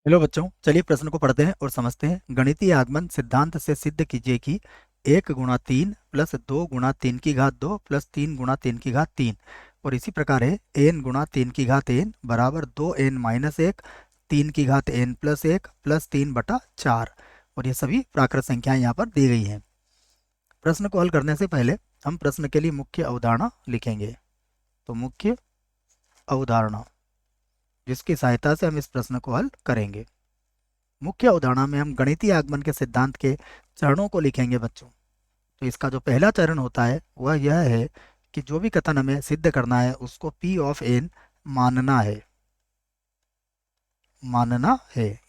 Hello बच्चों, चलिए प्रश्न को पढ़ते हैं और समझते हैं। गणितीय आगमन सिद्धांत से सिद्ध कीजिए कि 1 × 3 प्लस 2 × 3 की घात 2 प्लस 3 × 3 की घात 3 और इसी प्रकार है n × 3 की घात n बराबर 2n-1 3 की घात n+1 प्लस 3/4 और ये सभी प्राकृत संख्याएं यहाँ पर दी गई हैं। प्रश्न को हल करने से पहले हम प्रश्न के लिए मुख्य अवधारणा लिखेंगे। तो मुख्य अवधारणा जिसकी सहायता से हम इस प्रश्न को हल करेंगे। मुख्य अवधारणा में हम गणितीय आगमन के सिद्धांत के चरणों को लिखेंगे बच्चों। तो इसका जो पहला चरण होता है वह यह है कि जो भी कथन हमें सिद्ध करना है उसको P ऑफ n मानना है।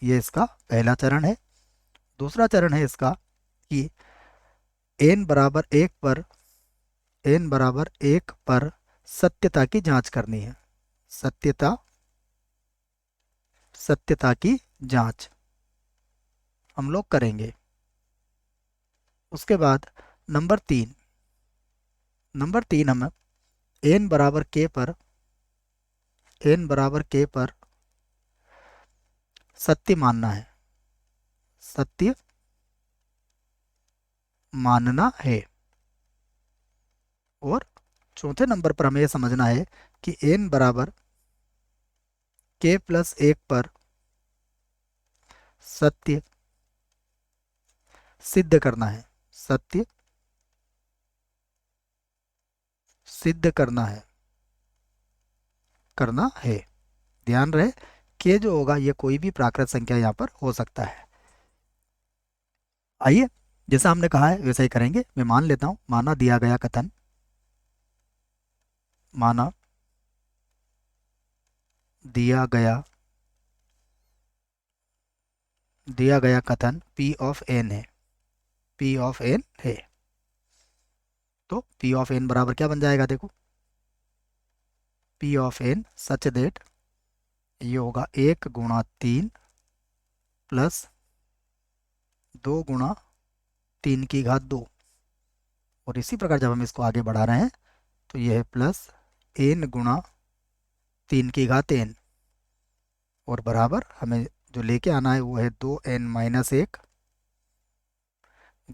ये इसका पहला चरण है। दूसरा चरण है इसका कि n बराबर 1 पर सत्यता की जांच करनी है। सत्यता की जांच हम लोग करेंगे। उसके बाद नंबर तीन हम n बराबर k पर सत्य मानना है। सत्य मानना है। और चौथे नंबर पर हमें यह समझना है कि n बराबर k+1 पर सत्य सिद्ध करना है। सत्य सिद्ध करना है। ध्यान रहे k जो होगा ये कोई भी प्राकृत संख्या यहाँ पर हो सकता है। आइए, जैसा हमने कहा है वैसा ही करेंगे। मैं मान लेता हूं, माना दिया गया कथन P ऑफ n है। तो P ऑफ n बराबर क्या बन जाएगा? देखो, P of n such that ये होगा 1 × 3 प्लस 2 × 3 की घात 2 और इसी प्रकार जब हम इसको आगे बढ़ा रहे हैं तो ये है प्लस n × 3 की घात n और बराबर हमें जो लेके आना है वो है 2n-1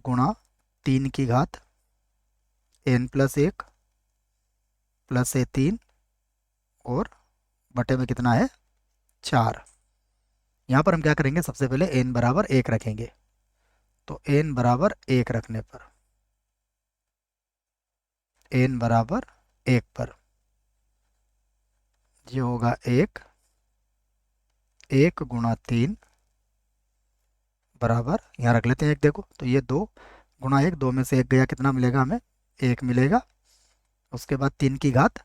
गुणा 3 की घात n+1 प्लस है 3 और बटे में कितना है 4। यहाँ पर हम क्या करेंगे? सबसे पहले n बराबर 1 रखेंगे। तो n बराबर 1 रखने पर ये होगा 1 × 3 बराबर, यहाँ रख लेते हैं 1। देखो तो ये 2 × 1, 2 में से 1 गया, कितना मिलेगा हमें? 1 मिलेगा। उसके बाद 3 की घात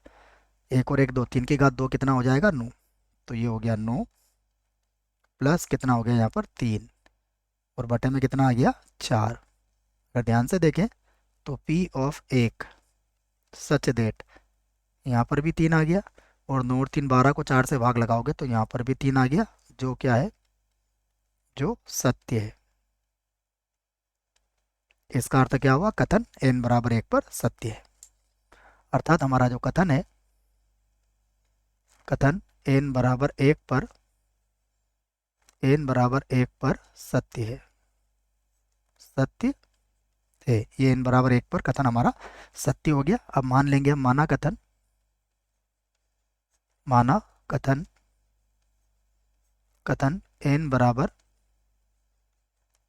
1 और 1 2, 3 की घात 2 कितना हो जाएगा? 9। तो ये हो गया 9 प्लस कितना हो गया यहाँ पर? 3 और बटे में कितना आ गया? 4। अगर ध्यान से देखें तो P ऑफ 1 सच देट यहाँ पर भी 3 आ गया और 9 और 3 12 को 4 से भाग लगाओगे तो यहाँ पर भी 3 आ गया, जो क्या है? जो सत्य है। इसका अर्थ क्या हुआ? कथन n बराबर 1 पर सत्य है। अर्थात हमारा जो कथन है, कथन n बराबर 1 पर सत्य है। सत्य है। ये n बराबर 1 पर कथन हमारा सत्य हो गया। अब मान लेंगे हम माना कथन n बराबर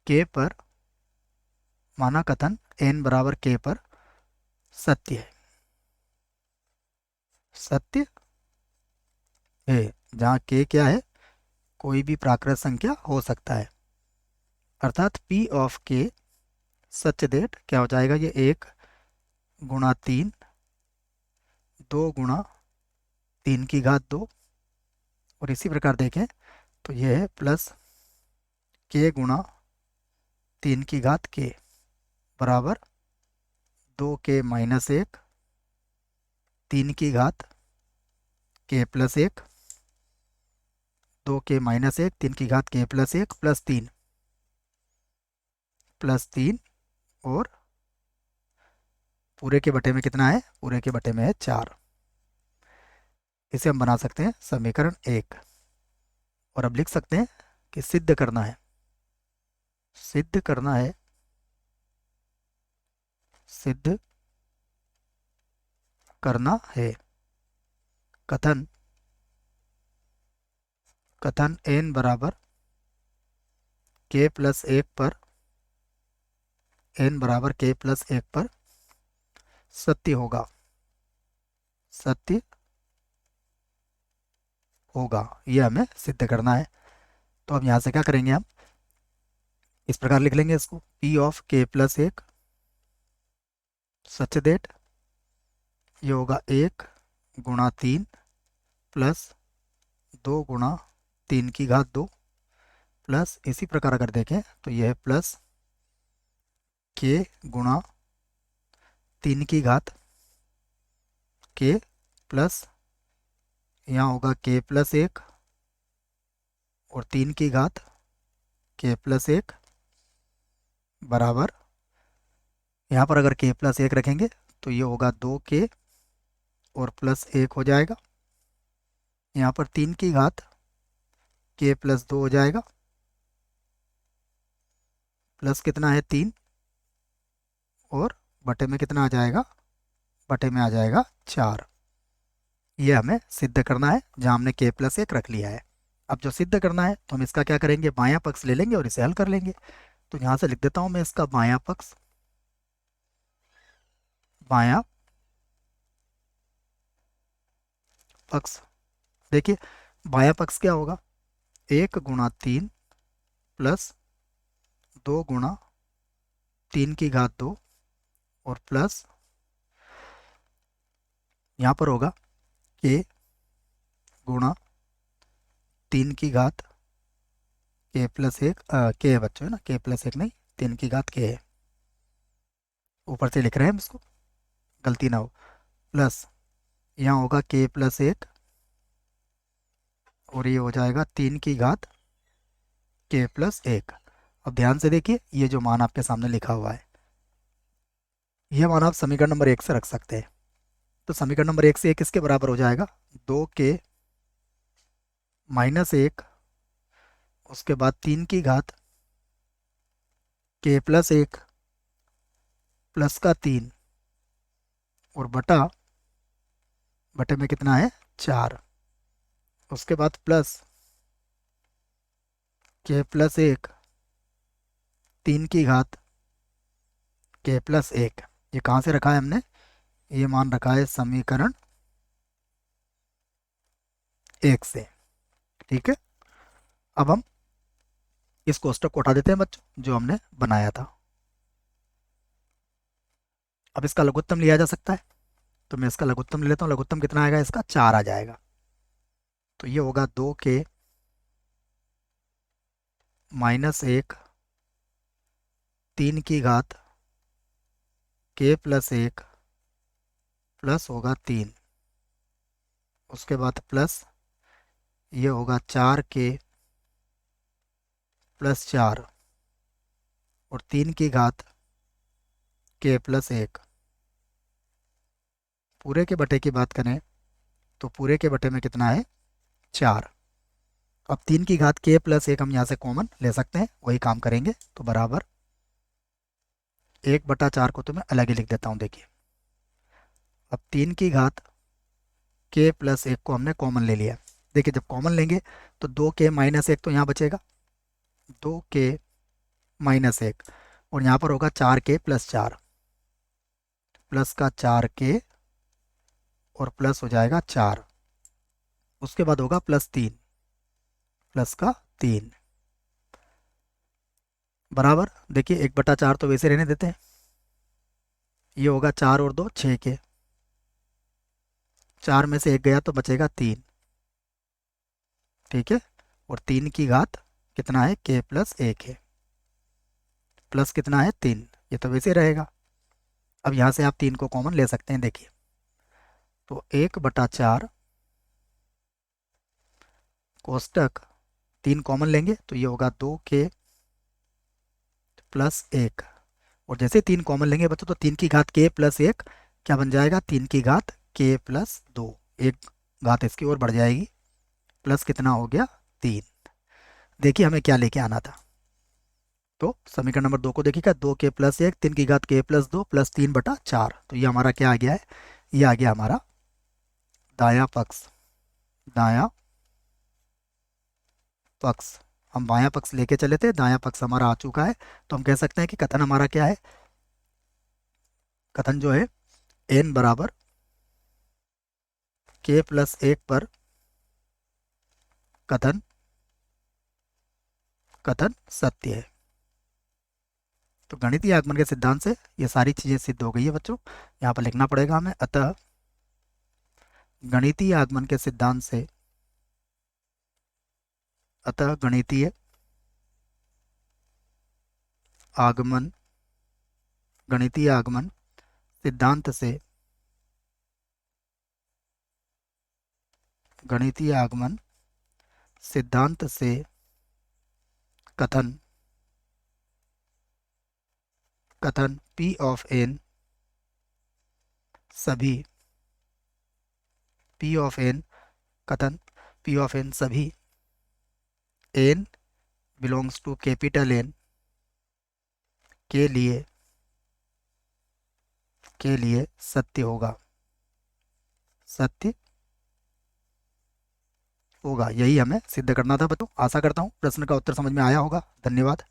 k पर सत्य है। सत्य है जहाँ k क्या है? कोई भी प्राकृत संख्या हो सकता है। अर्थात P of k such that क्या हो जाएगा? ये 1 × 3, 2 × 3 की घात 2 और इसी प्रकार देखें तो ये है प्लस k × 3 की घात k बराबर 2k-1 3 की घात k+1 2k-1 3 की घात k+1 प्लस 3 और पूरे के बटे में कितना है? पूरे के बटे में है 4। इसे हम बना सकते हैं समीकरण 1 और अब लिख सकते हैं कि सिद्ध करना है, सिद्ध करना है, सिद्ध करना है। कथन, कथन n बराबर k प्लस 1 पर, n बराबर k प्लस 1 पर सत्य होगा, सत्य होगा, ये हमें सिद्ध करना है। तो अब यहाँ से क्या करेंगे, हम इस प्रकार लिख लेंगे इसको, p of k plus 1 such that ये होगा 1 गुणा 3 प्लस 2 गुणा 3 की घात 2 प्लस इसी प्रकार अगर देखें तो यह है प्लस k गुणा 3 की घात k प्लस यहाँ होगा k प्लस 1 और 3 की घात k प्लस 1 बराबर, यहाँ पर अगर k प्लस 1 रखेंगे तो ये होगा 2k और प्लस 1 हो जाएगा। यहाँ पर 3 की घात k प्लस 2 हो जाएगा, प्लस कितना है 3 और बटे में कितना आ जाएगा, बटे में आ जाएगा 4। ये हमें सिद्ध करना है जहाँ हमने k प्लस 1 रख लिया है। अब जो सिद्ध करना है तो हम इसका क्या करेंगे, बायां पक्ष ले लेंगे और इसे हल कर लेंगे। तो यहाँ से लिख देता हूँ मैं इसका बायां पक्ष, बायां पक्ष। देखिए बायां पक्ष क्या होगा, 1 गुणा 3 प्लस 2 गुणा 3 की घात 2 और प्लस यहाँ पर होगा k गुणा 3 की घात k प्लस 1, k है बच्चों, है ना, k प्लस 1 नहीं, 3 की घात k है, ऊपर से लिख रहे हैं हम इसको, गलती ना हो। प्लस यहाँ होगा k प्लस 1 और ये हो जाएगा 3 की घात k प्लस 1। अब ध्यान से देखिए ये जो मान आपके सामने लिखा हुआ है, ये मान आप समीकरण नंबर 1 से रख सकते हैं। तो समीकरण नंबर 1 से 1 किसके बराबर हो जाएगा, 2k माइनस 1 उसके बाद 3 की घात k प्लस 1 प्लस का 3 और बटा, बटे में कितना है 4, उसके बाद प्लस k प्लस 1 3 की घात k प्लस 1। ये कहाँ से रखा है हमने, ये मान रखा है समीकरण 1 से, ठीक है। अब हम इस कोष्टक को उठा देते हैं बच्चों जो हमने बनाया था। अब इसका लघुत्तम लिया जा सकता है, तो मैं इसका लघुत्तम ले लेता हूँ। लघुत्तम कितना आएगा इसका, 4 आ जाएगा। तो ये होगा 2k माइनस 1 3 की घात k प्लस 1 प्लस होगा 3, उसके बाद प्लस ये होगा 4k प्लस 4 और 3 की घात k प्लस 1। पूरे के बटे की बात करें तो पूरे के बटे में कितना है 4। अब 3 की घात k प्लस 1 हम यहाँ से कॉमन ले सकते हैं, वही काम करेंगे। तो बराबर 1/4 को तो मैं अलग ही लिख देता हूँ। देखिए अब 3 की घात k प्लस 1 को हमने कॉमन ले लिया। देखिए जब कॉमन लेंगे तो 2k माइनस 1 तो यहाँ बचेगा, 2k माइनस 1 और यहाँ पर होगा 4k प्लस 4 प्लस का 4k और प्लस हो जाएगा 4, उसके बाद होगा प्लस 3 प्लस का 3 बराबर। देखिए 1/4 तो वैसे रहने देते हैं, ये होगा 4 और 2 6 के, 4 में से 1 गया तो बचेगा 3, ठीक है। और 3 की घात कितना है k प्लस 1 है, प्लस कितना है 3, ये तो वैसे रहेगा। अब यहाँ से आप 3 को कॉमन ले सकते हैं। देखिए तो 1/4 कोष्टक 3 कॉमन लेंगे तो ये होगा 2k प्लस 1 और जैसे 3 कॉमन लेंगे बच्चों तो 3 की घात k प्लस 1 क्या बन जाएगा, 3 की घात k प्लस 2, एक घात इसकी ओर बढ़ जाएगी, प्लस कितना हो गया 3। देखिए हमें क्या लेके आना था। तो समीकरण नंबर 2 को देखिएगा, 2k+1 3 की घात k+2 +3/4। तो ये हमारा क्या आ गया है, ये आ गया हमारा दायां पक्ष। दायां पक्ष, हम बायां पक्ष लेके चले थे, दायां पक्ष हमारा आ चुका है। तो हम कह सकते हैं कि कथन हमारा क्या है, कथन जो है n बराबर k+1 पर कथन कथन सत्य है। तो गणितीय आगमन के सिद्धांत से ये सारी चीजें सिद्ध हो गई है बच्चों। यहाँ पर लिखना पड़ेगा हमें, अतः गणितीय आगमन के सिद्धांत से, अतः गणितीय आगमन गणितीय आगमन सिद्धांत से, गणितीय आगमन सिद्धांत से कथन कथन P ऑफ n सभी, P ऑफ n कथन P ऑफ n सभी n belongs to capital N के लिए सत्य होगा, सत्य होगा। यही हमें सिद्ध करना था बच्चों। आशा करता हूँ प्रश्न का उत्तर समझ में आया होगा। धन्यवाद।